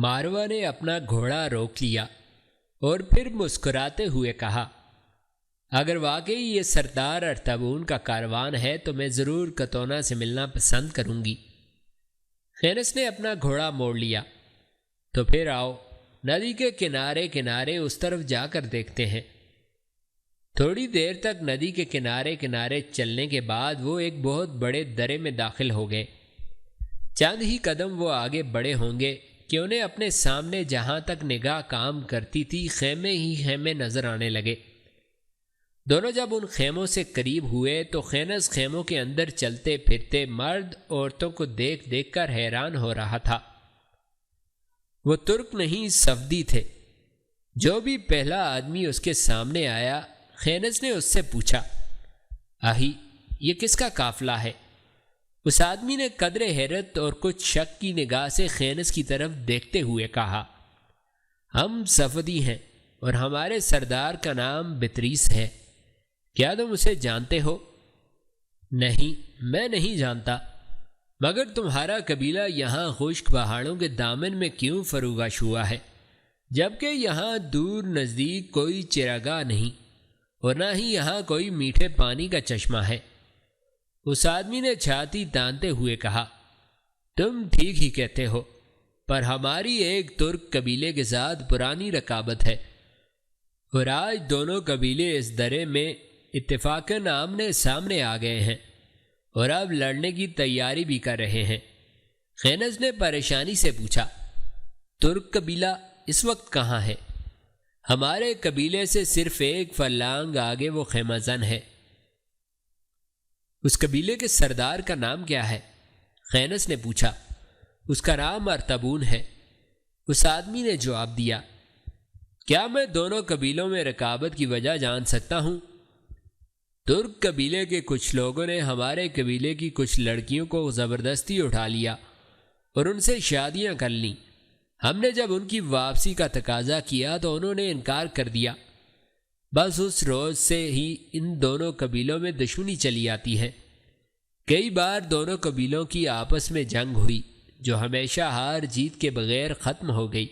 ماروا نے اپنا گھوڑا روک لیا اور پھر مسکراتے ہوئے کہا، اگر واقعی یہ سردار ارطبون کا کاروان ہے تو میں ضرور کتونا سے ملنا پسند کروں گی۔ خینس نے اپنا گھوڑا موڑ لیا، تو پھر آؤ ندی کے کنارے کنارے اس طرف جا کر دیکھتے ہیں۔ تھوڑی دیر تک ندی کے کنارے کنارے چلنے کے بعد وہ ایک بہت بڑے درے میں داخل ہو گئے۔ چند ہی قدم وہ آگے بڑے ہوں گے کہ انہیں اپنے سامنے جہاں تک نگاہ کام کرتی تھی خیمے ہی خیمے نظر آنے لگے۔ دونوں جب ان خیموں سے قریب ہوئے تو خینس خیموں کے اندر چلتے پھرتے مرد عورتوں کو دیکھ دیکھ کر حیران ہو رہا تھا۔ وہ ترک نہیں صفدی تھے۔ جو بھی پہلا آدمی اس کے سامنے آیا، خینس نے اس سے پوچھا، آہی یہ کس کا قافلہ ہے؟ اس آدمی نے قدر حیرت اور کچھ شک کی نگاہ سے خینس کی طرف دیکھتے ہوئے کہا، ہم صفدی ہیں اور ہمارے سردار کا نام بطریس ہے۔ کیا تم اسے جانتے ہو؟ نہیں، میں نہیں جانتا، مگر تمہارا قبیلہ یہاں خشک پہاڑوں کے دامن میں کیوں فروغش ہوا ہے، جبکہ یہاں دور نزدیک کوئی چراگاہ نہیں اور نہ ہی یہاں کوئی میٹھے پانی کا چشمہ ہے۔ اس آدمی نے چھاتی تانتے ہوئے کہا، تم ٹھیک ہی کہتے ہو، پر ہماری ایک ترک قبیلے کے ساتھ پرانی رقابت ہے، اور آج دونوں قبیلے اس درے میں اتفاقاً آمنے سامنے آ گئے ہیں اور اب لڑنے کی تیاری بھی کر رہے ہیں۔ خینس نے پریشانی سے پوچھا، ترک قبیلہ اس وقت کہاں ہے؟ ہمارے قبیلے سے صرف ایک فرلانگ آگے وہ خیمہ زن ہے۔ اس قبیلے کے سردار کا نام کیا ہے؟ خینس نے پوچھا۔ اس کا نام ارطبون ہے، اس آدمی نے جواب دیا۔ کیا میں دونوں قبیلوں میں رقابت کی وجہ جان سکتا ہوں؟ ترک قبیلے کے کچھ لوگوں نے ہمارے قبیلے کی کچھ لڑکیوں کو زبردستی اٹھا لیا اور ان سے شادیاں کر لیں۔ ہم نے جب ان کی واپسی کا تقاضا کیا تو انہوں نے انکار کر دیا۔ بس اس روز سے ہی ان دونوں قبیلوں میں دشمنی چلی آتی ہے۔ کئی بار دونوں قبیلوں کی آپس میں جنگ ہوئی جو ہمیشہ ہار جیت کے بغیر ختم ہو گئی۔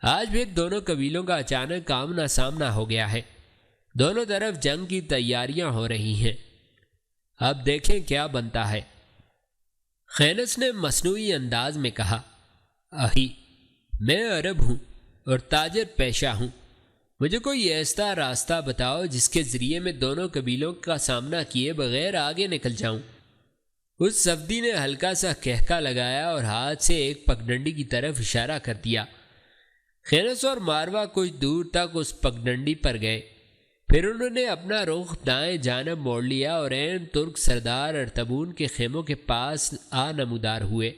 آج پھر دونوں قبیلوں کا اچانک آمنا سامنا ہو گیا ہے۔ دونوں طرف جنگ کی تیاریاں ہو رہی ہیں۔ اب دیکھیں کیا بنتا ہے۔ خینس نے مصنوعی انداز میں کہا، آہی میں عرب ہوں اور تاجر پیشہ ہوں، مجھے کوئی ایسا راستہ بتاؤ جس کے ذریعے میں دونوں قبیلوں کا سامنا کیے بغیر آگے نکل جاؤں۔ اس صفدی نے ہلکا سا کہکا لگایا اور ہاتھ سے ایک پگڈنڈی کی طرف اشارہ کر دیا۔ خینس اور ماروا کچھ دور تک اس پگڈنڈی پر گئے، پھر انہوں نے اپنا رخ دائیں جانب موڑ لیا اور عین ترک سردار ارطبون کے خیموں کے پاس آ نمودار ہوئے۔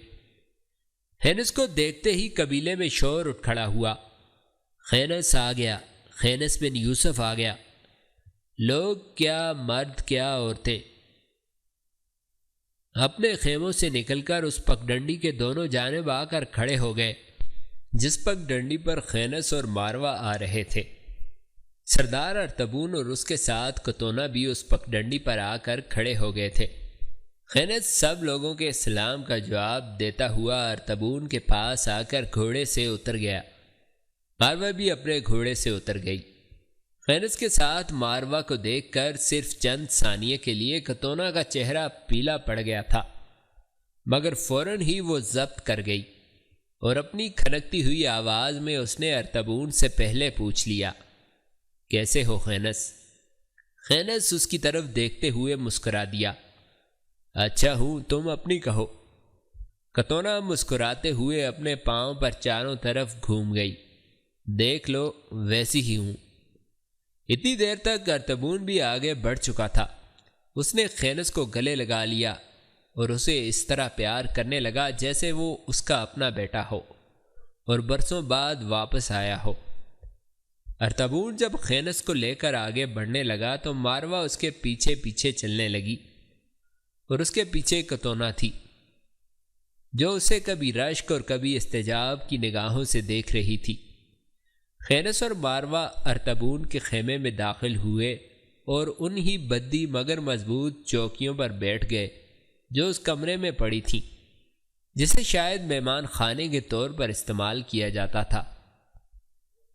خینس کو دیکھتے ہی قبیلے میں شور اٹھ کھڑا ہوا، خینس آ گیا، خینس بن یوسف آ گیا۔ لوگ کیا، مرد کیا، عورتیں اپنے خیموں سے نکل کر اس پگڈنڈی کے دونوں جانب آ کر کھڑے ہو گئے جس پگڈنڈی پر خینس اور ماروا آ رہے تھے۔ سردار ارطبون اور اس کے ساتھ کتونا بھی اس پگڈنڈی پر آ کر کھڑے ہو گئے تھے۔ خینس سب لوگوں کے سلام کا جواب دیتا ہوا ارطبون کے پاس آ کر گھوڑے سے اتر گیا۔ ماروا بھی اپنے گھوڑے سے اتر گئی۔ خینس کے ساتھ ماروا کو دیکھ کر صرف چند ثانیے کے لیے کتونا کا چہرہ پیلا پڑ گیا تھا، مگر فوراً ہی وہ ضبط کر گئی اور اپنی کھنکتی ہوئی آواز میں اس نے ارطبون سے پہلے پوچھ لیا، کیسے ہو خینس؟ خینس اس کی طرف دیکھتے ہوئے مسکرا دیا، اچھا ہوں، تم اپنی کہو۔ کتونا مسکراتے ہوئے اپنے پاؤں پر چاروں طرف گھوم گئی، دیکھ لو ویسی ہی ہوں۔ اتنی دیر تک ارطبون بھی آگے بڑھ چکا تھا۔ اس نے خینس کو گلے لگا لیا اور اسے اس طرح پیار کرنے لگا جیسے وہ اس کا اپنا بیٹا ہو اور برسوں بعد واپس آیا ہو۔ ارطبون جب خینس کو لے کر آگے بڑھنے لگا تو ماروا اس کے پیچھے پیچھے چلنے لگی اور اس کے پیچھے کتونا تھی جو اسے کبھی رشک اور کبھی استعجاب کی نگاہوں سے دیکھ رہی تھی۔ خینس اور ماروا ارطبون کے خیمے میں داخل ہوئے اور انہی بدی مگر مضبوط چوکیوں پر بیٹھ گئے جو اس کمرے میں پڑی تھیں۔ جسے شاید مہمان خانے کے طور پر استعمال کیا جاتا تھا۔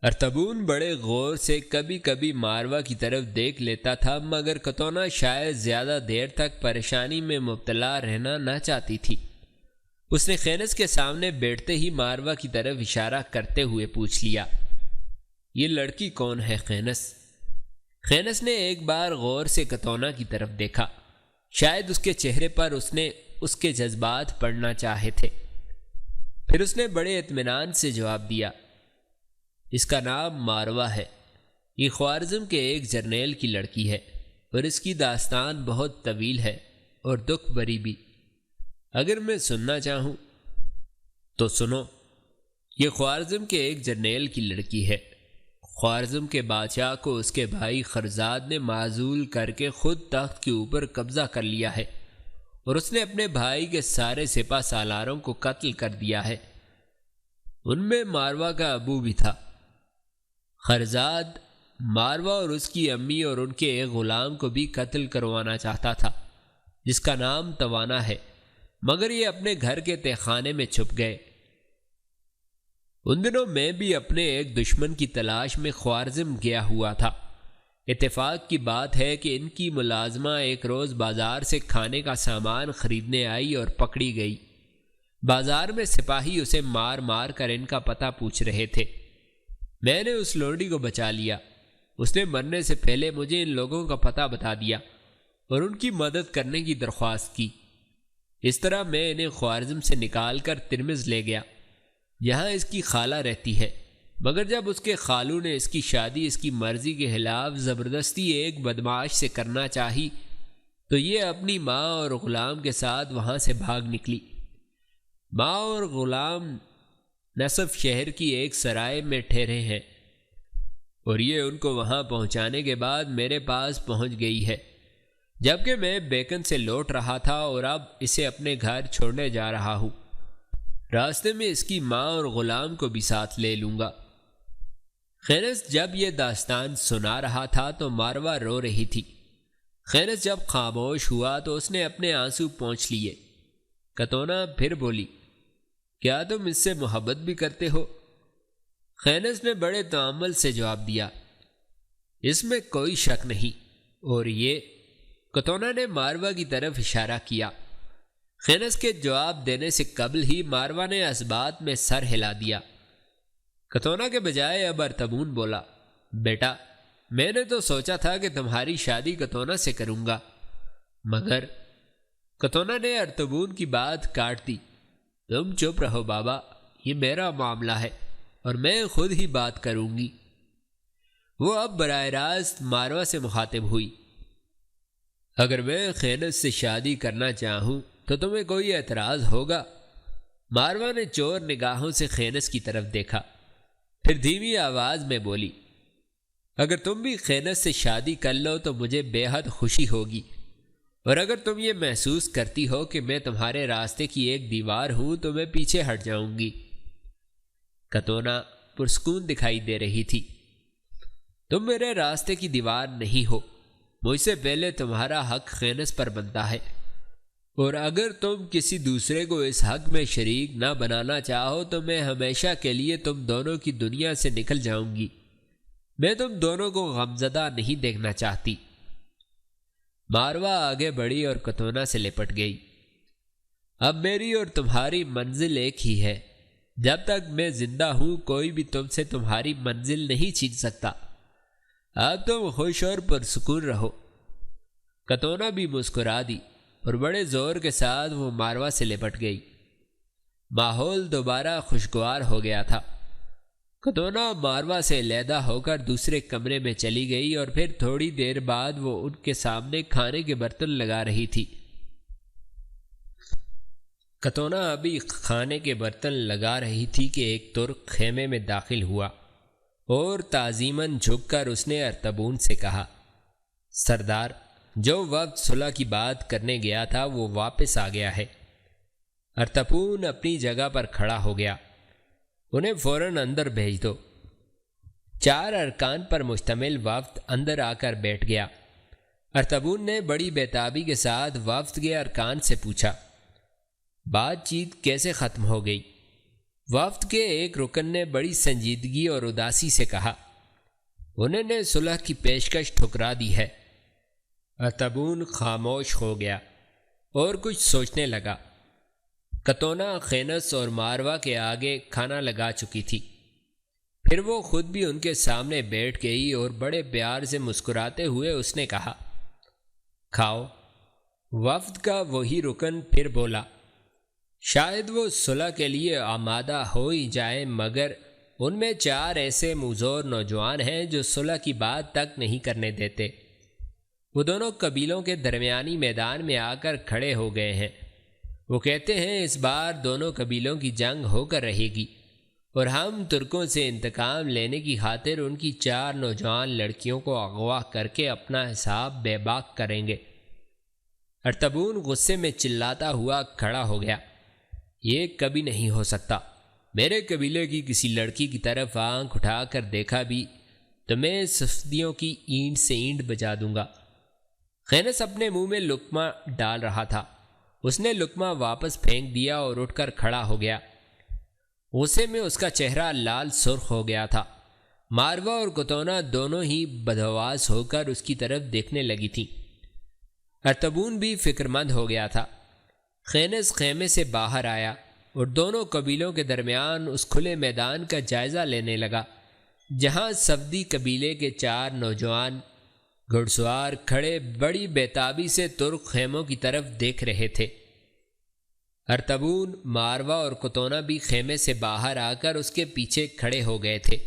ارطبون بڑے غور سے کبھی کبھی ماروا کی طرف دیکھ لیتا تھا، مگر کتونا شاید زیادہ دیر تک پریشانی میں مبتلا رہنا نہ چاہتی تھی۔ اس نے خینس کے سامنے بیٹھتے ہی ماروا کی طرف اشارہ کرتے ہوئے پوچھ لیا، یہ لڑکی کون ہے خینس؟ خینس نے ایک بار غور سے کتونا کی طرف دیکھا، شاید اس کے چہرے پر اس نے اس کے جذبات پڑھنا چاہے تھے۔ پھر اس نے بڑے اطمینان سے جواب دیا، اس کا نام ماروا ہے، یہ خوارزم کے ایک جرنیل کی لڑکی ہے، اور اس کی داستان بہت طویل ہے اور دکھ بری بھی۔ اگر میں سننا چاہوں تو سنو۔ یہ خوارزم کے ایک جرنیل کی لڑکی ہے۔ خوارزم کے بادشاہ کو اس کے بھائی خرزاد نے معزول کر کے خود تخت کے اوپر قبضہ کر لیا ہے، اور اس نے اپنے بھائی کے سارے سپہ سالاروں کو قتل کر دیا ہے۔ ان میں ماروا کا ابو بھی تھا۔ خرزاد ماروا اور اس کی امی اور ان کے ایک غلام کو بھی قتل کروانا چاہتا تھا، جس کا نام توانا ہے، مگر یہ اپنے گھر کے تہہ خانے میں چھپ گئے۔ ان دنوں میں بھی اپنے ایک دشمن کی تلاش میں خوارزم گیا ہوا تھا۔ اتفاق کی بات ہے کہ ان کی ملازمہ ایک روز بازار سے کھانے کا سامان خریدنے آئی اور پکڑی گئی۔ بازار میں سپاہی اسے مار مار کر ان کا پتہ پوچھ رہے تھے۔ میں نے اس لونڈی کو بچا لیا۔ اس نے مرنے سے پہلے مجھے ان لوگوں کا پتہ بتا دیا اور ان کی مدد کرنے کی درخواست کی۔ اس طرح میں انہیں خوارزم سے نکال کر ترمز لے گیا، جہاں اس کی خالہ رہتی ہے، مگر جب اس کے خالو نے اس کی شادی اس کی مرضی کے خلاف زبردستی ایک بدمعاش سے کرنا چاہی تو یہ اپنی ماں اور غلام کے ساتھ وہاں سے بھاگ نکلی۔ ماں اور غلام نصف شہر کی ایک سرائے میں ٹھہرے ہیں، اور یہ ان کو وہاں پہنچانے کے بعد میرے پاس پہنچ گئی ہے، جبکہ میں بیکن سے لوٹ رہا تھا اور اب اسے اپنے گھر چھوڑنے جا رہا ہوں۔ راستے میں اس کی ماں اور غلام کو بھی ساتھ لے لوں گا۔ خینس جب یہ داستان سنا رہا تھا تو ماروا رو رہی تھی۔ خینس جب خاموش ہوا تو اس نے اپنے آنسو پونچھ لیے۔ کتونا پھر بولی، کیا تم اس سے محبت بھی کرتے ہو؟ خینس نے بڑے تأمل سے جواب دیا، اس میں کوئی شک نہیں۔ اور یہ؟ کتونا نے ماروا کی طرف اشارہ کیا۔ خینس کے جواب دینے سے قبل ہی ماروا نے اس بات میں سر ہلا دیا۔ کتونا کے بجائے اب ارطبون بولا، بیٹا، میں نے تو سوچا تھا کہ تمہاری شادی کتونا سے کروں گا، مگر… کتونا نے ارطبون کی بات کاٹ دی۔ تم چپ رہو بابا، یہ میرا معاملہ ہے اور میں خود ہی بات کروں گی۔ وہ اب براہ راست ماروا سے مخاطب ہوئی، اگر میں خینس سے شادی کرنا چاہوں تو تمہیں کوئی اعتراض ہوگا؟ ماروا نے چور نگاہوں سے خینس کی طرف دیکھا، پھر دھیمی آواز میں بولی، اگر تم بھی خینس سے شادی کر لو تو مجھے بے حد خوشی ہوگی، اور اگر تم یہ محسوس کرتی ہو کہ میں تمہارے راستے کی ایک دیوار ہوں تو میں پیچھے ہٹ جاؤں گی۔ کتونا پرسکون دکھائی دے رہی تھی۔ تم میرے راستے کی دیوار نہیں ہو، مجھ سے پہلے تمہارا حق خینس پر بنتا ہے، اور اگر تم کسی دوسرے کو اس حق میں شریک نہ بنانا چاہو تو میں ہمیشہ کے لیے تم دونوں کی دنیا سے نکل جاؤں گی۔ میں تم دونوں کو غمزدہ نہیں دیکھنا چاہتی۔ ماروا آگے بڑھی اور کتونا سے لپٹ گئی۔ اب میری اور تمہاری منزل ایک ہی ہے۔ جب تک میں زندہ ہوں کوئی بھی تم سے تمہاری منزل نہیں چھین سکتا۔ اب تم خوش اور پرسکون رہو۔ کتونا بھی مسکرا دی اور بڑے زور کے ساتھ وہ ماروا سے لپٹ گئی۔ ماحول دوبارہ خوشگوار ہو گیا تھا۔ کتونا ماروا سے علیحدہ ہو کر دوسرے کمرے میں چلی گئی اور پھر تھوڑی دیر بعد وہ ان کے سامنے کھانے کے برتن لگا رہی تھی۔ کتونا ابھی کھانے کے برتن لگا رہی تھی کہ ایک ترک خیمے میں داخل ہوا اور تعظیماً جھک کر اس نے ارطبون سے کہا، سردار، جو وقت صلح کی بات کرنے گیا تھا وہ واپس آ گیا ہے۔ ارطبون اپنی جگہ پر کھڑا ہو گیا۔ انہیں فوراً اندر بھیج دو۔ 4 ارکان پر مشتمل وفد اندر آ کر بیٹھ گیا۔ ارطبون نے بڑی بے تابی کے ساتھ وفد کے ارکان سے پوچھا، بات چیت کیسے ختم ہو گئی؟ وفد کے ایک رکن نے بڑی سنجیدگی اور اداسی سے کہا، انہوں نے صلح کی پیشکش ٹھکرا دی ہے۔ ارطبون خاموش ہو گیا اور کچھ سوچنے لگا۔ کتونا خینس اور ماروا کے آگے کھانا لگا چکی تھی، پھر وہ خود بھی ان کے سامنے بیٹھ گئی اور بڑے پیار سے مسکراتے ہوئے اس نے کہا، کھاؤ۔ وفد کا وہی رکن پھر بولا، شاید وہ صلح کے لیے آمادہ ہو ہی جائیں، مگر ان میں 4 ایسے موزور نوجوان ہیں جو صلح کی بات تک نہیں کرنے دیتے۔ وہ دونوں قبیلوں کے درمیانی میدان میں آ کر کھڑے ہو گئے ہیں۔ وہ کہتے ہیں اس بار دونوں قبیلوں کی جنگ ہو کر رہے گی اور ہم ترکوں سے انتقام لینے کی خاطر ان کی 4 نوجوان لڑکیوں کو اغوا کر کے اپنا حساب بے باک کریں گے۔ ارطبون غصے میں چلاتا ہوا کھڑا ہو گیا، یہ کبھی نہیں ہو سکتا۔ میرے قبیلے کی کسی لڑکی کی طرف آنکھ اٹھا کر دیکھا بھی تو میں صفدیوں کی اینٹ سے اینٹ بجا دوں گا۔ خینس اپنے منہ میں لقمہ ڈال رہا تھا، اس نے لقمہ واپس پھینک دیا اور اٹھ کر کھڑا ہو گیا۔ غصے میں اس کا چہرہ لال سرخ ہو گیا تھا۔ ماروا اور کتونا دونوں ہی بدحواس ہو کر اس کی طرف دیکھنے لگی تھیں۔ ارطبون بھی فکر مند ہو گیا تھا۔ خینس خیمے سے باہر آیا اور دونوں قبیلوں کے درمیان اس کھلے میدان کا جائزہ لینے لگا جہاں صفدی قبیلے کے 4 نوجوان گھڑ سوار کھڑے بڑی بےتابی سے ترک خیموں کی طرف دیکھ رہے تھے۔ ارطبون، ماروا اور کتونا بھی خیمے سے باہر آ کر اس کے پیچھے کھڑے ہو گئے تھے۔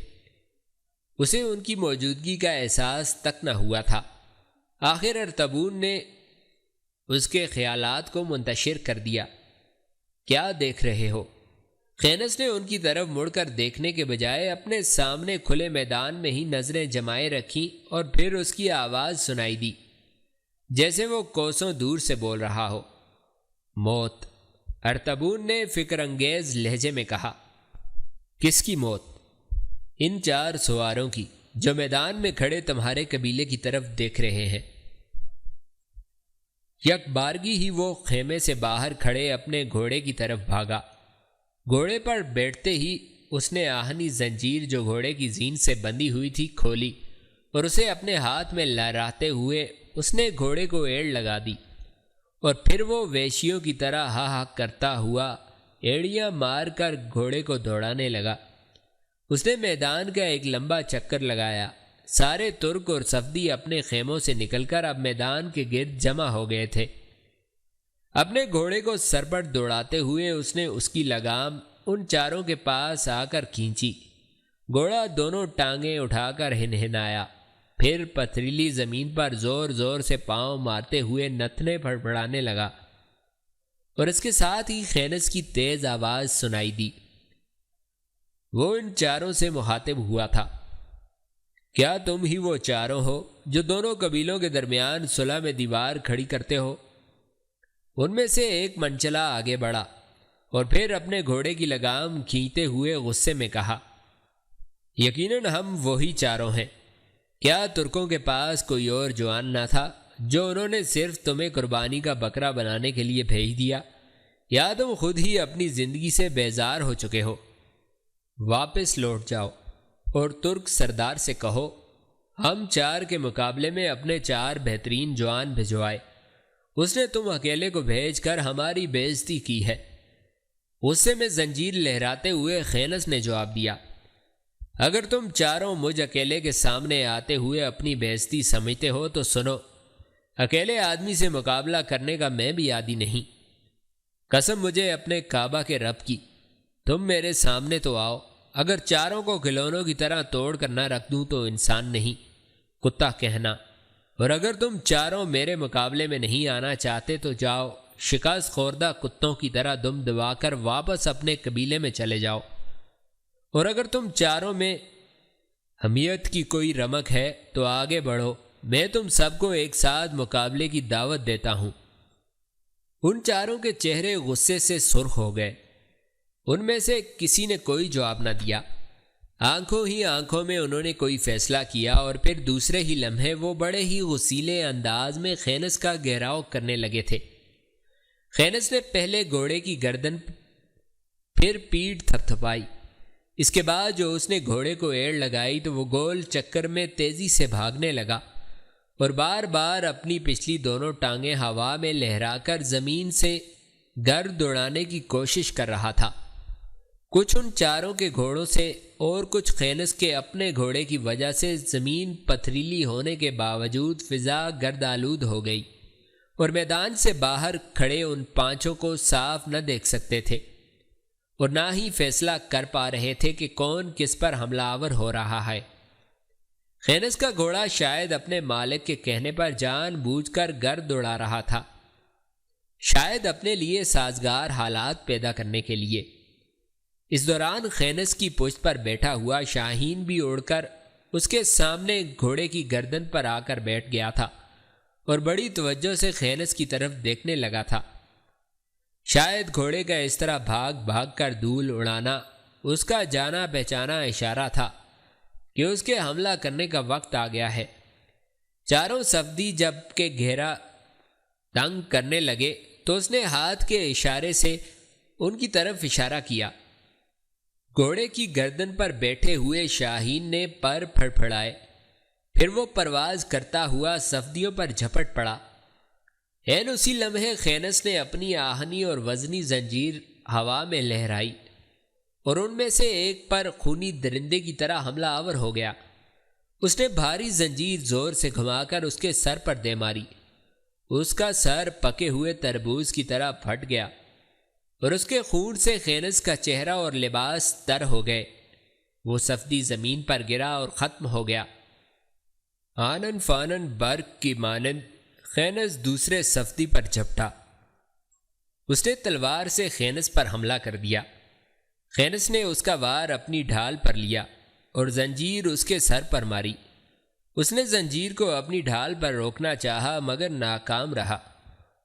اسے ان کی موجودگی کا احساس تک نہ ہوا تھا۔ آخر ارطبون نے اس کے خیالات کو منتشر کر دیا۔ کیا دیکھ رہے ہو؟ خینس نے ان کی طرف مڑ کر دیکھنے کے بجائے اپنے سامنے کھلے میدان میں ہی نظریں جمائے رکھیں اور پھر اس کی آواز سنائی دی جیسے وہ کوسوں دور سے بول رہا ہو۔ موت، ارطبون نے فکر انگیز لہجے میں کہا۔ کس کی موت؟ ان 4 سواروں کی جو میدان میں کھڑے تمہارے قبیلے کی طرف دیکھ رہے ہیں۔ یک بارگی ہی وہ خیمے سے باہر کھڑے اپنے گھوڑے کی طرف بھاگا۔ گھوڑے پر بیٹھتے ہی اس نے آہنی زنجیر جو گھوڑے کی زین سے بندھی ہوئی تھی کھولی اور اسے اپنے ہاتھ میں لہراتے ہوئے اس نے گھوڑے کو ایڑ لگا دی اور پھر وہ ویشیوں کی طرح ہا ہا کرتا ہوا ایڑیاں مار کر گھوڑے کو دوڑانے لگا۔ اس نے میدان کا ایک لمبا چکر لگایا۔ سارے ترک اور صفدی اپنے خیموں سے نکل کر اب میدان کے گرد جمع ہو گئے تھے۔ اپنے گھوڑے کو سر پر دوڑاتے ہوئے اس نے اس کی لگام ان 4 کے پاس آ کر کھینچی۔ گھوڑا دونوں ٹانگیں اٹھا کر ہنہنایا، پھر پتھریلی زمین پر زور زور سے پاؤں مارتے ہوئے نتنے پھڑپڑانے لگا اور اس کے ساتھ ہی خینس کی تیز آواز سنائی دی۔ وہ ان 4 سے مخاطب ہوا تھا، کیا تم ہی وہ 4 ہو جو دونوں قبیلوں کے درمیان صلح میں دیوار کھڑی کرتے ہو؟ ان میں سے ایک منچلا آگے بڑھا اور پھر اپنے گھوڑے کی لگام کھینچتے ہوئے غصے میں کہا، یقیناً ہم وہی 4 ہیں۔ کیا ترکوں کے پاس کوئی اور جوان نہ تھا جو انہوں نے صرف تمہیں قربانی کا بکرا بنانے کے لیے بھیج دیا، یا تم خود ہی اپنی زندگی سے بیزار ہو چکے ہو؟ واپس لوٹ جاؤ اور ترک سردار سے کہو ہم 4 کے مقابلے میں اپنے 4 بہترین جوان بھجوائے۔ اس نے تم اکیلے کو بھیج کر ہماری بے عزتی کی ہے۔ غصے میں زنجیر لہراتے ہوئے خینس نے جواب دیا، اگر تم 4 مجھ اکیلے کے سامنے آتے ہوئے اپنی بے عزتی سمجھتے ہو تو سنو، اکیلے آدمی سے مقابلہ کرنے کا میں بھی عادی نہیں۔ قسم مجھے اپنے کعبہ کے رب کی، تم میرے سامنے تو آؤ۔ اگر 4 کو کھلونوں کی طرح توڑ کر نہ رکھ دوں تو انسان نہیں، کتا کہنا، اور اگر تم 4 میرے مقابلے میں نہیں آنا چاہتے تو جاؤ، شکست خوردہ کتوں کی طرح دم دبا کر واپس اپنے قبیلے میں چلے جاؤ، اور اگر تم 4 میں حمیت کی کوئی رمق ہے تو آگے بڑھو، میں تم سب کو ایک ساتھ مقابلے کی دعوت دیتا ہوں۔ ان 4 کے چہرے غصے سے سرخ ہو گئے۔ ان میں سے کسی نے کوئی جواب نہ دیا۔ آنکھوں ہی آنکھوں میں انہوں نے کوئی فیصلہ کیا اور پھر دوسرے ہی لمحے وہ بڑے ہی غصیلے انداز میں خینس کا گھیراؤ کرنے لگے تھے۔ خینس نے پہلے گھوڑے کی گردن پھر پیٹھ تھپتھپائی۔ اس کے بعد جو اس نے گھوڑے کو ایڑ لگائی تو وہ گول چکر میں تیزی سے بھاگنے لگا اور بار بار اپنی پچھلی دونوں ٹانگیں ہوا میں لہرا کر زمین سے گرد اڑانے کی کوشش کر رہا تھا۔ کچھ ان چاروں کے گھوڑوں سے اور کچھ خینس کے اپنے گھوڑے کی وجہ سے زمین پتھریلی ہونے کے باوجود فضا گرد آلود ہو گئی اور میدان سے باہر کھڑے ان پانچوں کو صاف نہ دیکھ سکتے تھے اور نہ ہی فیصلہ کر پا رہے تھے کہ کون کس پر حملہ آور ہو رہا ہے۔ خینس کا گھوڑا شاید اپنے مالک کے کہنے پر جان بوجھ کر گرد اڑا رہا تھا، شاید اپنے لیے سازگار حالات پیدا کرنے کے لیے۔ اس دوران خینس کی پشت پر بیٹھا ہوا شاہین بھی اڑ کر اس کے سامنے گھوڑے کی گردن پر آ کر بیٹھ گیا تھا اور بڑی توجہ سے خینس کی طرف دیکھنے لگا تھا۔ شاید گھوڑے کا اس طرح بھاگ بھاگ کر دھول اڑانا اس کا جانا پہچانا اشارہ تھا کہ اس کے حملہ کرنے کا وقت آ گیا ہے۔ چاروں صفدی جب کہ گھیرا تنگ کرنے لگے تو اس نے ہاتھ کے اشارے سے ان کی طرف اشارہ کیا۔ گھوڑے کی گردن پر بیٹھے ہوئے شاہین نے پر پھڑپھڑائے، پھر وہ پرواز کرتا ہوا صفدیوں پر جھپٹ پڑا۔ عین اسی لمحے خینس نے اپنی آہنی اور وزنی زنجیر ہوا میں لہرائی اور ان میں سے ایک پر خونی درندے کی طرح حملہ آور ہو گیا۔ اس نے بھاری زنجیر زور سے گھما کر اس کے سر پر دے ماری۔ اس کا سر پکے ہوئے تربوز کی طرح پھٹ گیا اور اس کے خون سے خینس کا چہرہ اور لباس تر ہو گئے۔ وہ صفدی زمین پر گرا اور ختم ہو گیا۔ آنن فانن برق کی مانند خینس دوسرے صفدی پر جھپٹا۔ اس نے تلوار سے خینس پر حملہ کر دیا۔ خینس نے اس کا وار اپنی ڈھال پر لیا اور زنجیر اس کے سر پر ماری۔ اس نے زنجیر کو اپنی ڈھال پر روکنا چاہا مگر ناکام رہا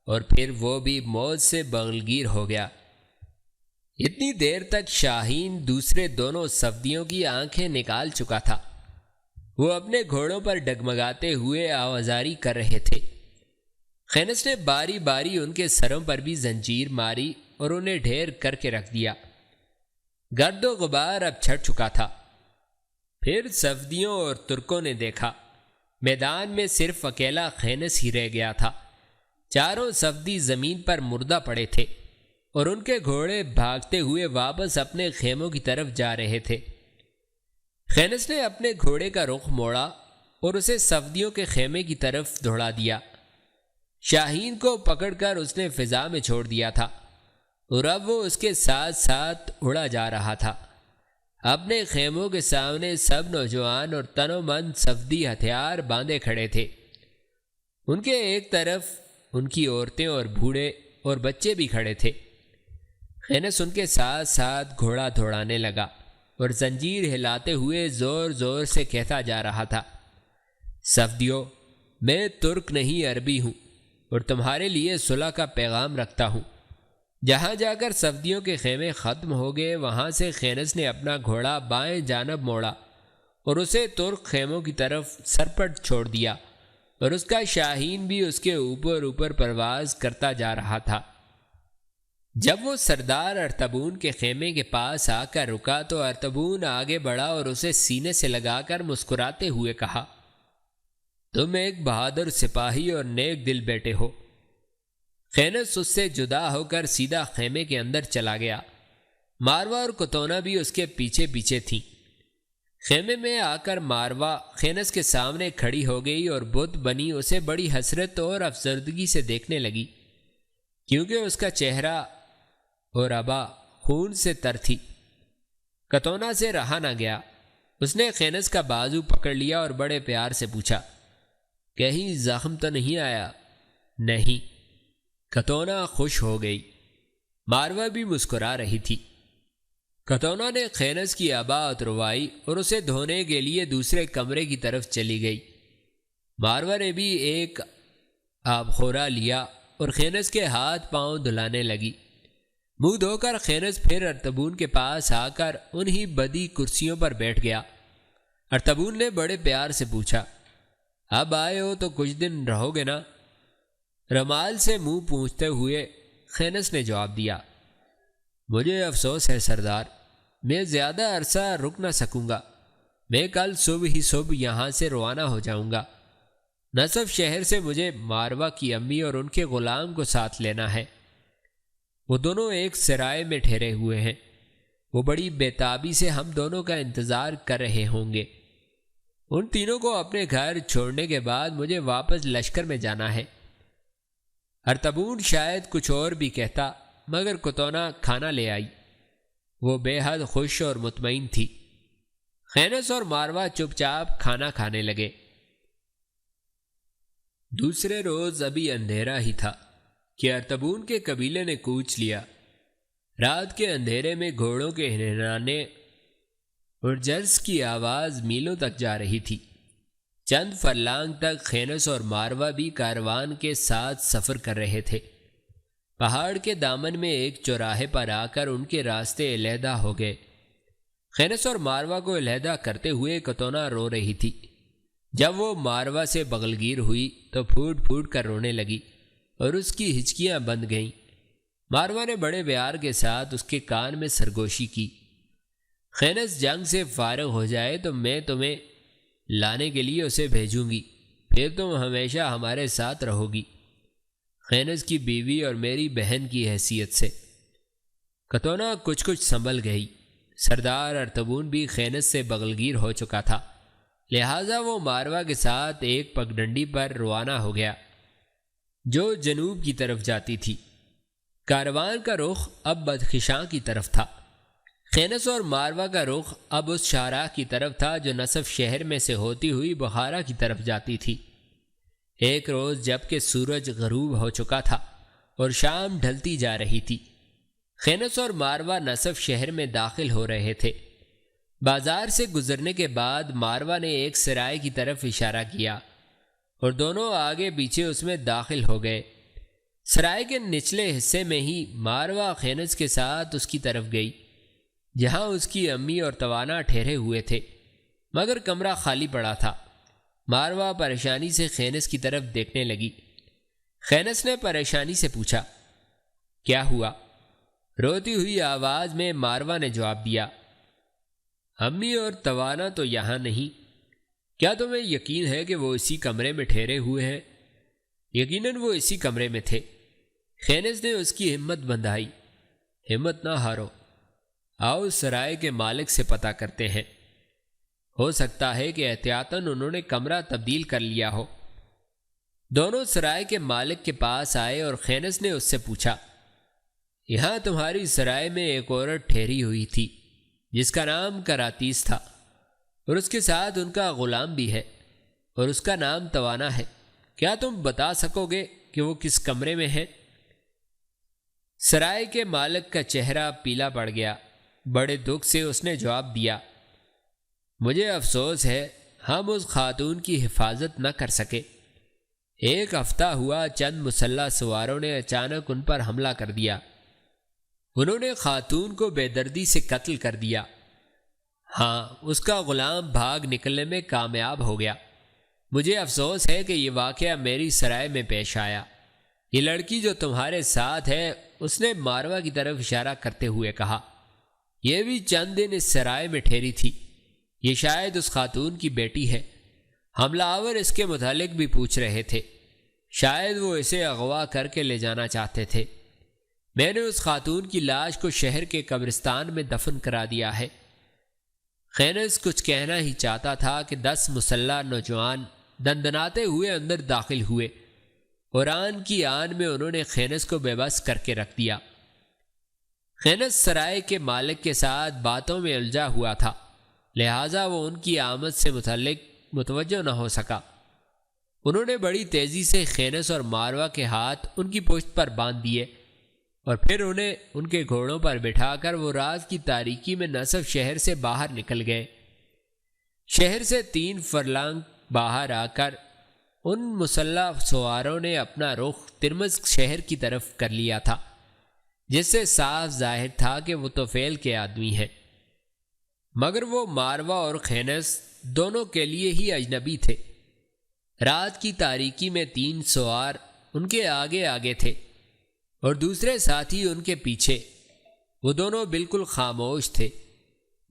اور پھر وہ بھی موت سے بغلگیر ہو گیا۔ اتنی دیر تک شاہین دوسرے دونوں صفدیوں کی آنکھیں نکال چکا تھا۔ وہ اپنے گھوڑوں پر ڈگمگاتے ہوئے آوازاری کر رہے تھے۔ خینس نے باری باری ان کے سروں پر بھی زنجیر ماری اور انہیں ڈھیر کر کے رکھ دیا۔ گرد و غبار اب چھٹ چکا تھا۔ پھر صفدیوں اور ترکوں نے دیکھا میدان میں صرف اکیلا خینس ہی رہ گیا تھا۔ چاروں صفدی زمین پر مردہ پڑے تھے اور ان کے گھوڑے بھاگتے ہوئے واپس اپنے خیموں کی طرف جا رہے تھے۔ خینس نے اپنے گھوڑے کا رخ موڑا اور اسے صفدیوں کے خیمے کی طرف دوڑا دیا۔ شاہین کو پکڑ کر اس نے فضا میں چھوڑ دیا تھا اور اب وہ اس کے ساتھ ساتھ اڑا جا رہا تھا۔ اپنے خیموں کے سامنے سب نوجوان اور تن و من صفدی ہتھیار باندھے کھڑے تھے۔ ان کے ایک طرف ان کی عورتیں اور بوڑھے اور بچے بھی کھڑے تھے۔ خینس ان کے ساتھ ساتھ گھوڑا دوڑانے لگا اور زنجیر ہلاتے ہوئے زور زور سے کہتا جا رہا تھا، صفدیوں، میں ترک نہیں عربی ہوں اور تمہارے لیے صلح کا پیغام رکھتا ہوں۔ جہاں جا کر صفدیوں کے خیمے ختم ہو گئے وہاں سے خینس نے اپنا گھوڑا بائیں جانب موڑا اور اسے ترک خیموں کی طرف سرپٹ چھوڑ دیا اور اس کا شاہین بھی اس کے اوپر اوپر پرواز کرتا جا رہا تھا۔ جب وہ سردار ارطبون کے خیمے کے پاس آ کر رکا تو ارطبون آگے بڑھا اور اسے سینے سے لگا کر مسکراتے ہوئے کہا، تم ایک بہادر سپاہی اور نیک دل بیٹے ہو۔ خینس اس سے جدا ہو کر سیدھا خیمے کے اندر چلا گیا۔ ماروا اور کتونا بھی اس کے پیچھے پیچھے تھیں۔ خیمے میں آ کر ماروا خینس کے سامنے کھڑی ہو گئی اور بت بنی اسے بڑی حسرت اور افسردگی سے دیکھنے لگی، کیونکہ اس کا چہرہ اور ابا خون سے تر تھی۔ کتونا سے رہا نہ گیا۔ اس نے خینس کا بازو پکڑ لیا اور بڑے پیار سے پوچھا، کہیں زخم تو نہیں آیا؟ نہیں۔ کتونا خوش ہو گئی۔ ماروا بھی مسکرا رہی تھی۔ کتونا نے خینس کی ابا اتروائی اور اسے دھونے کے لیے دوسرے کمرے کی طرف چلی گئی۔ ماروا نے بھی ایک آبخورا لیا اور خینس کے ہاتھ پاؤں دھلانے لگی۔ منہ دھو کر خینس پھر ارطبون کے پاس آ کر انہی بدی کرسیوں پر بیٹھ گیا۔ ارطبون نے بڑے پیار سے پوچھا، اب آئے ہو تو کچھ دن رہو گے نا؟ رمال سے منہ پونچھتے ہوئے خینس نے جواب دیا، مجھے افسوس ہے سردار، میں زیادہ عرصہ رک نہ سکوں گا، میں کل صبح یہاں سے روانہ ہو جاؤں گا۔ نصف شہر سے مجھے ماروا کی امی اور ان کے غلام کو ساتھ لینا ہے، وہ دونوں ایک سرائے میں ٹھہرے ہوئے ہیں، وہ بڑی بےتابی سے ہم دونوں کا انتظار کر رہے ہوں گے۔ ان تینوں کو اپنے گھر چھوڑنے کے بعد مجھے واپس لشکر میں جانا ہے۔ ارطبون شاید کچھ اور بھی کہتا مگر کتونا کھانا لے آئی، وہ بے حد خوش اور مطمئن تھی۔ خینس اور ماروا چپ چاپ کھانا کھانے لگے۔ دوسرے روز ابھی اندھیرا ہی تھا کہ ارطبون کے قبیلے نے کوچ لیا۔ رات کے اندھیرے میں گھوڑوں کے ہنہنانے اور جرس کی آواز میلوں تک جا رہی تھی۔ چند فرلانگ تک خینس اور ماروا بھی کاروان کے ساتھ سفر کر رہے تھے۔ پہاڑ کے دامن میں ایک چوراہے پر آ کر ان کے راستے علیحدہ ہو گئے۔ خینس اور ماروا کو علیحدہ کرتے ہوئے کتونا رو رہی تھی۔ جب وہ ماروا سے بغلگیر ہوئی تو پھوٹ پھوٹ کر رونے لگی اور اس کی ہچکیاں بند گئیں۔ ماروا نے بڑے پیار کے ساتھ اس کے کان میں سرگوشی کی، خینس جنگ سے فارغ ہو جائے تو میں تمہیں لانے کے لیے اسے بھیجوں گی، پھر تم ہمیشہ ہمارے ساتھ رہو گی، خینس کی بیوی اور میری بہن کی حیثیت سے۔ کتونا کچھ سنبھل گئی۔ سردار ارطبون بھی خینس سے بغلگیر ہو چکا تھا، لہٰذا وہ ماروا کے ساتھ ایک پگڈنڈی پر روانہ ہو گیا جو جنوب کی طرف جاتی تھی۔ کاروان کا رخ اب بدخشاں کی طرف تھا۔ خینس اور ماروا کا رخ اب اس شاہراہ کی طرف تھا جو نصف شہر میں سے ہوتی ہوئی بخارا کی طرف جاتی تھی۔ ایک روز جب کہ سورج غروب ہو چکا تھا اور شام ڈھلتی جا رہی تھی، خینس اور ماروا نصف شہر میں داخل ہو رہے تھے۔ بازار سے گزرنے کے بعد ماروا نے ایک سرائے کی طرف اشارہ کیا اور دونوں آگے پیچھے اس میں داخل ہو گئے۔ سرائے کے نچلے حصے میں ہی ماروا خینس کے ساتھ اس کی طرف گئی جہاں اس کی امی اور توانا ٹھہرے ہوئے تھے، مگر کمرہ خالی پڑا تھا۔ ماروا پریشانی سے خینس کی طرف دیکھنے لگی۔ خینس نے پریشانی سے پوچھا، کیا ہوا؟ روتی ہوئی آواز میں ماروا نے جواب دیا، امی اور توانا تو یہاں نہیں، کیا تمہیں یقین ہے کہ وہ اسی کمرے میں ٹھہرے ہوئے ہیں؟ یقیناً وہ اسی کمرے میں تھے۔ خینس نے اس کی ہمت بندھائی، ہمت نہ ہارو، آؤ سرائے کے مالک سے پتہ کرتے ہیں، ہو سکتا ہے کہ احتیاطاً انہوں نے کمرہ تبدیل کر لیا ہو۔ دونوں سرائے کے مالک کے پاس آئے اور خینس نے اس سے پوچھا، یہاں تمہاری سرائے میں ایک عورت ٹھہری ہوئی تھی جس کا نام کراتیس تھا، اور اس کے ساتھ ان کا غلام بھی ہے اور اس کا نام توانا ہے، کیا تم بتا سکو گے کہ وہ کس کمرے میں ہے؟ سرائے کے مالک کا چہرہ پیلا پڑ گیا۔ بڑے دکھ سے اس نے جواب دیا، مجھے افسوس ہے، ہم اس خاتون کی حفاظت نہ کر سکے۔ ایک ہفتہ ہوا چند مسلح سواروں نے اچانک ان پر حملہ کر دیا، انہوں نے خاتون کو بے دردی سے قتل کر دیا۔ ہاں، اس کا غلام بھاگ نکلنے میں کامیاب ہو گیا۔ مجھے افسوس ہے کہ یہ واقعہ میری سرائے میں پیش آیا۔ یہ لڑکی جو تمہارے ساتھ ہے، اس نے ماروا کی طرف اشارہ کرتے ہوئے کہا، یہ بھی چند دن اس سرائے میں ٹھہری تھی، یہ شاید اس خاتون کی بیٹی ہے۔ حملہ آور اس کے متعلق بھی پوچھ رہے تھے، شاید وہ اسے اغوا کر کے لے جانا چاہتے تھے۔ میں نے اس خاتون کی لاش کو شہر کے قبرستان میں دفن کرا دیا ہے۔ خینس کچھ کہنا ہی چاہتا تھا کہ 10 مسلح نوجوان دندناتے ہوئے اندر داخل ہوئے اور آن کی آن میں انہوں نے خینس کو بے بس کر کے رکھ دیا۔ خینس سرائے کے مالک کے ساتھ باتوں میں الجھا ہوا تھا، لہٰذا وہ ان کی آمد سے متعلق متوجہ نہ ہو سکا۔ انہوں نے بڑی تیزی سے خینس اور ماروا کے ہاتھ ان کی پشت پر باندھ دیے اور پھر انہیں ان کے گھوڑوں پر بٹھا کر وہ رات کی تاریکی میں نصف شہر سے باہر نکل گئے۔ شہر سے 3 فرلانگ باہر آ کر ان مسلح سواروں نے اپنا رخ ترمز شہر کی طرف کر لیا تھا، جس سے صاف ظاہر تھا کہ وہ طفیل کے آدمی ہیں، مگر وہ ماروا اور خینس دونوں کے لیے ہی اجنبی تھے۔ رات کی تاریکی میں 3 سوار ان کے آگے آگے تھے۔ اور دوسرے ساتھی ان کے پیچھے۔ وہ دونوں بالکل خاموش تھے۔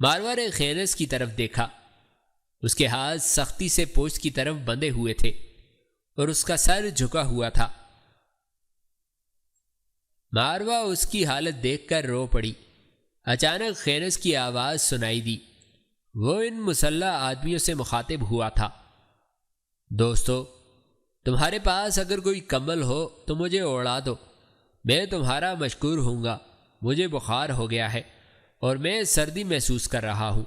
ماروا نے خینس کی طرف دیکھا۔ اس کے ہاتھ سختی سے پوست کی طرف بندھے ہوئے تھے اور اس کا سر جھکا ہوا تھا۔ ماروا اس کی حالت دیکھ کر رو پڑی۔ اچانک خینس کی آواز سنائی دی۔ وہ ان مسلح آدمیوں سے مخاطب ہوا تھا۔ دوستو، تمہارے پاس اگر کوئی کمبل ہو تو مجھے اوڑھا دو، میں تمہارا مشکور ہوں گا۔ مجھے بخار ہو گیا ہے اور میں سردی محسوس کر رہا ہوں۔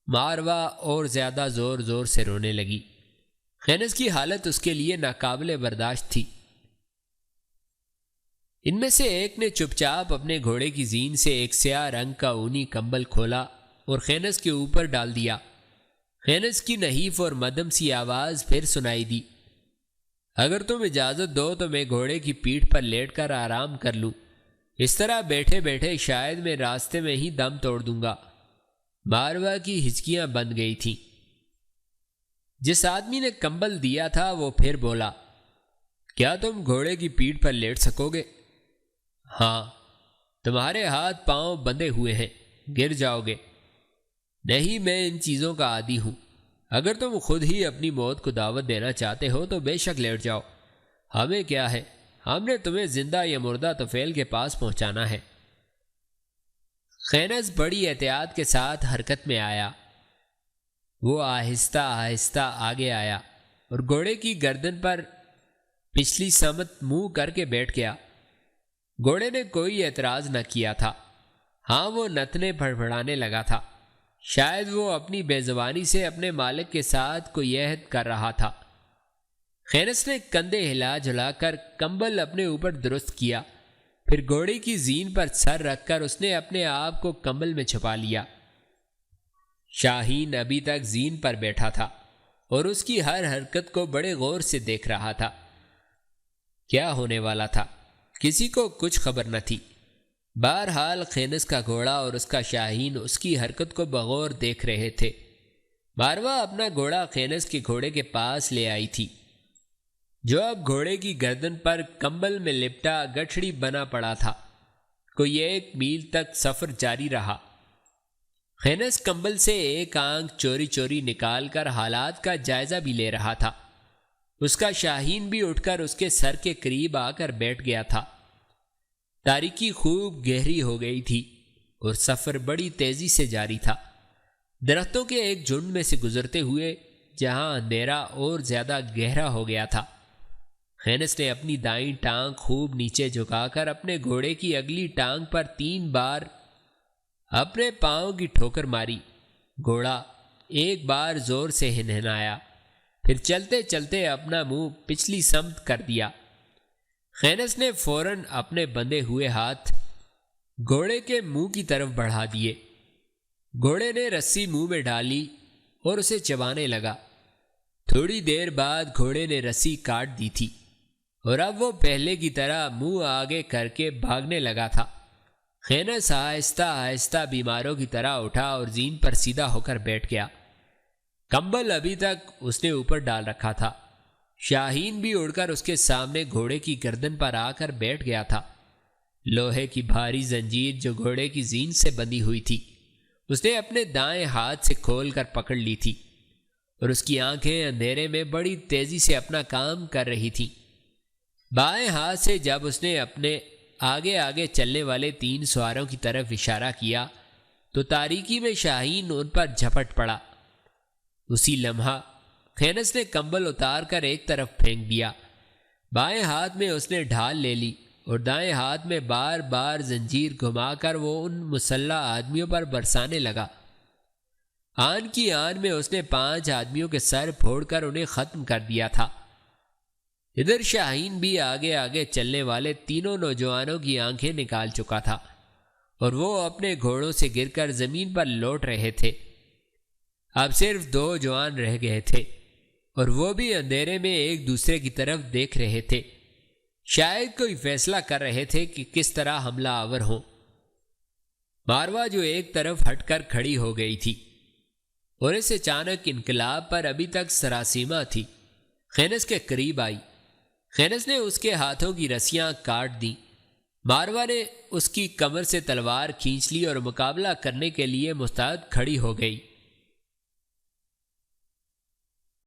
ماروا اور زیادہ زور زور سے رونے لگی۔ خینس کی حالت اس کے لیے ناقابل برداشت تھی۔ ان میں سے ایک نے چپ چاپ اپنے گھوڑے کی زین سے ایک سیاہ رنگ کا اونی کمبل کھولا اور خینس کے اوپر ڈال دیا۔ خینس کی نحیف اور مدھم سی آواز پھر سنائی دی۔ اگر تم اجازت دو تو میں گھوڑے کی پیٹھ پر لیٹ کر آرام کر لوں۔ اس طرح بیٹھے بیٹھے شاید میں راستے میں ہی دم توڑ دوں گا۔ ماروا کی ہچکیاں بند گئی تھیں۔ جس آدمی نے کمبل دیا تھا وہ پھر بولا، کیا تم گھوڑے کی پیٹھ پر لیٹ سکو گے؟ ہاں، تمہارے ہاتھ پاؤں بندھے ہوئے ہیں، گر جاؤ گے۔ نہیں، میں ان چیزوں کا عادی ہوں۔ اگر تم خود ہی اپنی موت کو دعوت دینا چاہتے ہو تو بے شک لیٹ جاؤ، ہمیں کیا ہے، ہم نے تمہیں زندہ یا مردہ طفیل کے پاس پہنچانا ہے۔ خینس بڑی احتیاط کے ساتھ حرکت میں آیا۔ وہ آہستہ آہستہ آگے آیا اور گھوڑے کی گردن پر پچھلی سمت منہ کر کے بیٹھ گیا۔ گھوڑے نے کوئی اعتراض نہ کیا تھا۔ ہاں، وہ نتنے پھڑپھڑانے لگا تھا۔ شاید وہ اپنی بے زبانی سے اپنے مالک کے ساتھ کوئی عہد کر رہا تھا۔ خینس نے کندھے ہلا جلا کر کمبل اپنے اوپر درست کیا، پھر گھوڑے کی زین پر سر رکھ کر اس نے اپنے آپ کو کمبل میں چھپا لیا۔ شاہین ابھی تک زین پر بیٹھا تھا اور اس کی ہر حرکت کو بڑے غور سے دیکھ رہا تھا۔ کیا ہونے والا تھا کسی کو کچھ خبر نہ تھی۔ بہرحال خینس کا گھوڑا اور اس کا شاہین اس کی حرکت کو بغور دیکھ رہے تھے۔ ماروا اپنا گھوڑا خینس کے گھوڑے کے پاس لے آئی تھی، جو اب گھوڑے کی گردن پر کمبل میں لپٹا گٹھڑی بنا پڑا تھا۔ کوئی 1 میل تک سفر جاری رہا۔ خینس کمبل سے ایک آنکھ چوری چوری نکال کر حالات کا جائزہ بھی لے رہا تھا۔ اس کا شاہین بھی اٹھ کر اس کے سر کے قریب آ کر بیٹھ گیا تھا۔ تاریکی خوب گہری ہو گئی تھی اور سفر بڑی تیزی سے جاری تھا۔ درختوں کے ایک جھنڈ میں سے گزرتے ہوئے جہاں اندھیرا اور زیادہ گہرا ہو گیا تھا، خینس نے اپنی دائیں ٹانگ خوب نیچے جھکا کر اپنے گھوڑے کی اگلی ٹانگ پر 3 بار اپنے پاؤں کی ٹھوکر ماری۔ گھوڑا ایک بار زور سے ہنہنایا، پھر چلتے چلتے اپنا منہ پچھلی سمت کر دیا۔ خینس نے فوراً اپنے بندھے ہوئے ہاتھ گھوڑے کے منہ کی طرف بڑھا دیے۔ گھوڑے نے رسی منہ میں ڈالی اور اسے چبانے لگا۔ تھوڑی دیر بعد گھوڑے نے رسی کاٹ دی تھی اور اب وہ پہلے کی طرح منہ آگے کر کے بھاگنے لگا تھا۔ خینس آہستہ آہستہ بیماروں کی طرح اٹھا اور زین پر سیدھا ہو کر بیٹھ گیا۔ کمبل ابھی تک اس نے اوپر ڈال رکھا تھا۔ شاہین بھی اڑ کر اس کے سامنے گھوڑے کی گردن پر آ کر بیٹھ گیا تھا۔ لوہے کی بھاری زنجیر جو گھوڑے کی زین سے بندھی ہوئی تھی اس نے اپنے دائیں ہاتھ سے کھول کر پکڑ لی تھی اور اس کی آنکھیں اندھیرے میں بڑی تیزی سے اپنا کام کر رہی تھیں۔ بائیں ہاتھ سے جب اس نے اپنے آگے آگے چلنے والے 3 سواروں کی طرف اشارہ کیا تو تاریکی میں شاہین ان پر جھپٹ پڑا۔ اسی لمحہ خینس نے کمبل اتار کر ایک طرف پھینک دیا۔ بائیں ہاتھ میں اس نے ڈھال لے لی اور دائیں ہاتھ میں بار بار زنجیر گھما کر وہ ان مسلح آدمیوں پر برسانے لگا۔ آن کی آن میں اس نے 5 آدمیوں کے سر پھوڑ کر انہیں ختم کر دیا تھا۔ ادھر شاہین بھی آگے آگے چلنے والے 3 نوجوانوں کی آنکھیں نکال چکا تھا اور وہ اپنے گھوڑوں سے گر کر زمین پر لوٹ رہے تھے۔ اب صرف 2 جوان رہ گئے تھے اور وہ بھی اندھیرے میں ایک دوسرے کی طرف دیکھ رہے تھے، شاید کوئی فیصلہ کر رہے تھے کہ کس طرح حملہ آور ہوں۔ ماروا جو ایک طرف ہٹ کر کھڑی ہو گئی تھی اور اس اچانک انقلاب پر ابھی تک سراسیمہ تھی، خینس کے قریب آئی۔ خینس نے اس کے ہاتھوں کی رسیاں کاٹ دیں ماروا نے اس کی کمر سے تلوار کھینچ لی اور مقابلہ کرنے کے لیے مستعد کھڑی ہو گئی۔